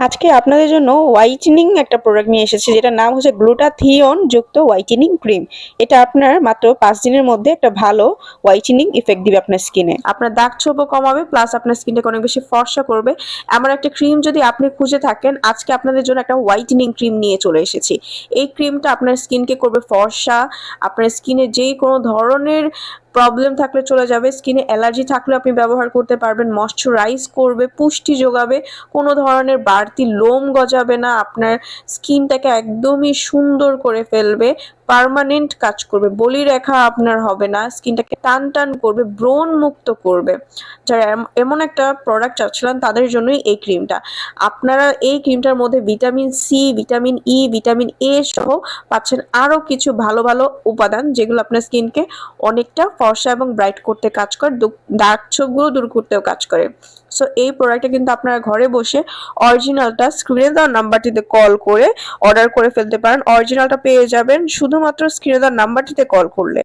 আজকে আপনাদের জন্য হোয়াইটেনিং একটা প্রোডাক্ট নিয়ে এসেছি, যেটার নাম হচ্ছে গ্লুটাথিয়ন যুক্ত হোয়াইটেনিং ক্রিম। এটা আপনার মাত্র 5 দিনের মধ্যে একটা ভালো হোয়াইটেনিং ইফেক্ট দিবে আপনার স্কিনে। আপনার দাগ ছোপও কমাবে, প্লাস আপনার স্কিনটাকে অনেক বেশি ফর্সা করবে। এমন একটা ক্রিম যদি আপনি খুঁজে থাকেন, আজকে আপনাদের জন্য একটা হোয়াইটেনিং ক্রিম নিয়ে চলে এসেছি। এই ক্রিমটা আপনার স্কিনকে করবে ফর্সা। আপনার স্কিনে যেই কোনো ধরনের প্রবলেম থাকলে চলে যাবে, স্কিনে অ্যালার্জি থাকলে আপনি ব্যবহার করতে পারবেন। ময়শ্চারাইজ করবে, পুষ্টি যোগাবে, কোনো ধরনের বাড়তি লোম গজাবে না, আপনার স্কিনটাকে একদমই সুন্দর করে ফেলবে, পার্মানেন্ট কাজ করবে, বলিরেখা আপনার হবে না, স্কিনটাকে টান টান করবে, ব্রণ মুক্ত করবে। যারা এমন একটা প্রোডাক্ট চাচ্ছিলেন তাদের জন্যই এই ক্রিমটা। আপনারা এই ক্রিমটার মধ্যে vitamin C, vitamin E, vitamin A সহ পাচ্ছেন আরও কিছু ভালো ভালো উপাদান, যেগুলো আপনার স্কিনকে অনেকটা ফর্সা এবং ব্রাইট করতে কাজ করে, দাগ ছোপগুলো দূর করতেও কাজ করে। সো এই প্রোডাক্টটা কিন্তু আপনারা ঘরে বসে অরিজিনালটা স্ক্রিনে দেওয়া নাম্বারটিতে কল করে অর্ডার করে ফেলতে পারেন। অরিজিনালটা পেয়ে যাবেন শুধুমাত্র স্ক্রিনে দেওয়া নাম্বারটিতে কল করলে।